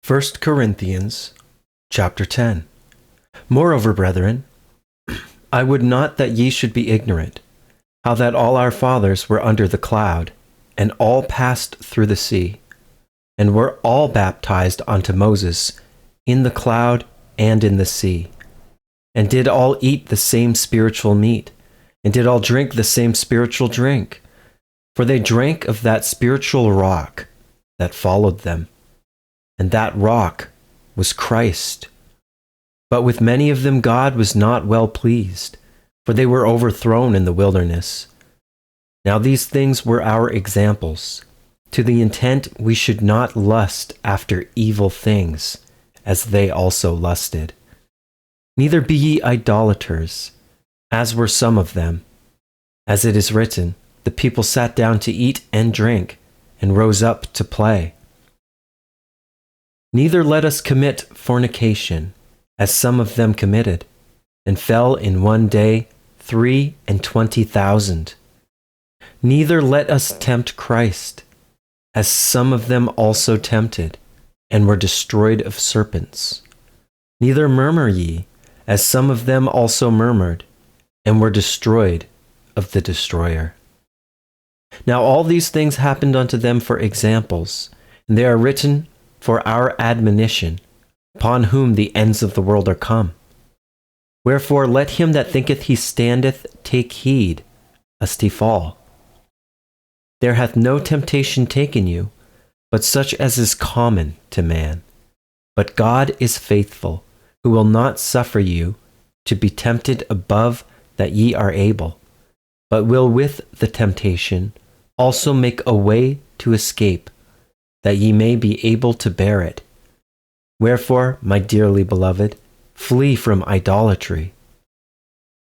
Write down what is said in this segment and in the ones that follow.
1 Corinthians chapter 10. Moreover, brethren, I would not that ye should be ignorant, how that all our fathers were under the cloud, and all passed through the sea, and were all baptized unto Moses in the cloud and in the sea, and did all eat the same spiritual meat, and did all drink the same spiritual drink, for they drank of that spiritual rock that followed them, and that rock was Christ. But with many of them God was not well pleased, for they were overthrown in the wilderness. Now these things were our examples, to the intent we should not lust after evil things, as they also lusted. Neither be ye idolaters, as were some of them. As it is written, the people sat down to eat and drink, and rose up to play. Neither let us commit fornication, as some of them committed, and fell in one day 23,000. Neither let us tempt Christ, as some of them also tempted, and were destroyed of serpents. Neither murmur ye, as some of them also murmured, and were destroyed of the destroyer. Now all these things happened unto them for examples, and they are written for our admonition, upon whom the ends of the world are come. Wherefore let him that thinketh he standeth take heed, lest he fall. There hath no temptation taken you, but such as is common to man. But God is faithful, who will not suffer you to be tempted above that ye are able, but will with the temptation also make a way to escape, that ye may be able to bear it. Wherefore, my dearly beloved, flee from idolatry.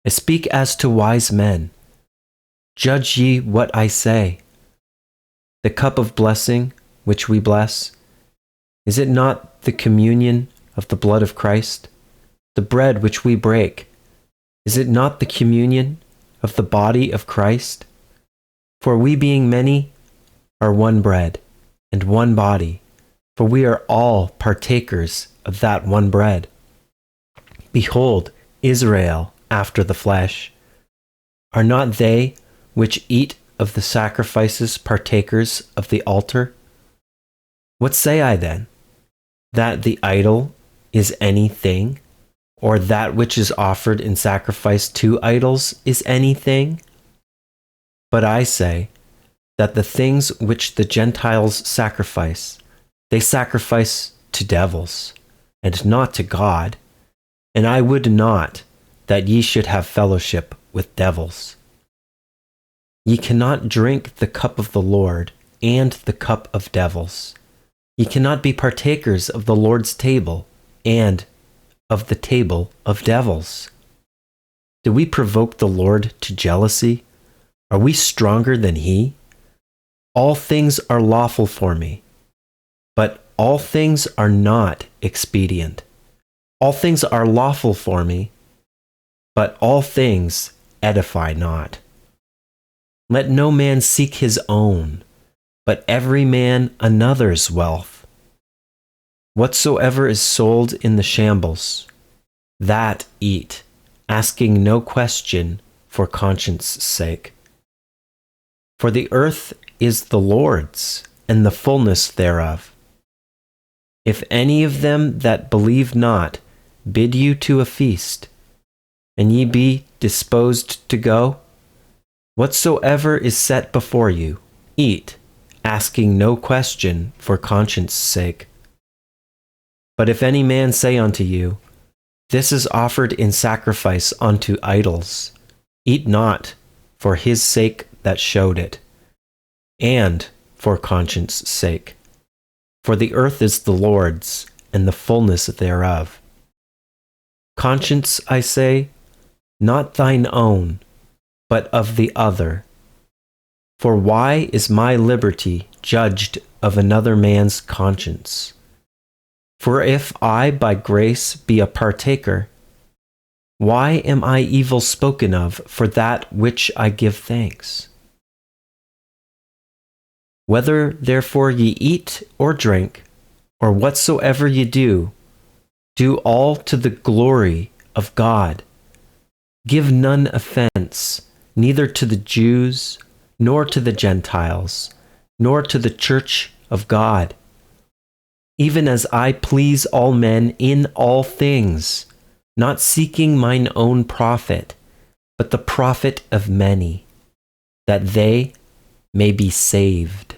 I speak as to wise men. Judge ye what I say. The cup of blessing which we bless, is it not the communion of the blood of Christ? The bread which we break, is it not the communion of the body of Christ? For we being many are one bread, and one body, for we are all partakers of that one bread. Behold, Israel after the flesh, are not they which eat of the sacrifices partakers of the altar? What say I then? That the idol is anything, or that which is offered in sacrifice to idols is anything? But I say that the things which the Gentiles sacrifice, they sacrifice to devils, and not to God, and I would not that ye should have fellowship with devils. Ye cannot drink the cup of the Lord and the cup of devils. Ye cannot be partakers of the Lord's table and of the table of devils. Do we provoke the Lord to jealousy? Are we stronger than he? All things are lawful for me, but all things are not expedient. All things are lawful for me, but all things edify not. Let no man seek his own, but every man another's wealth. Whatsoever is sold in the shambles, that eat, asking no question for conscience' sake. For the earth is the Lord's, and the fullness thereof. If any of them that believe not bid you to a feast, and ye be disposed to go, whatsoever is set before you, eat, asking no question for conscience' sake. But if any man say unto you, this is offered in sacrifice unto idols, eat not, for his sake that showed it, and for conscience' sake. For the earth is the Lord's, and the fullness thereof. Conscience, I say, not thine own, but of the other. For why is my liberty judged of another man's conscience? For if I by grace be a partaker, why am I evil spoken of for that which I give thanks? Whether therefore ye eat or drink, or whatsoever ye do, do all to the glory of God. Give none offense, neither to the Jews, nor to the Gentiles, nor to the church of God, even as I please all men in all things, not seeking mine own profit, but the profit of many, that they may be saved.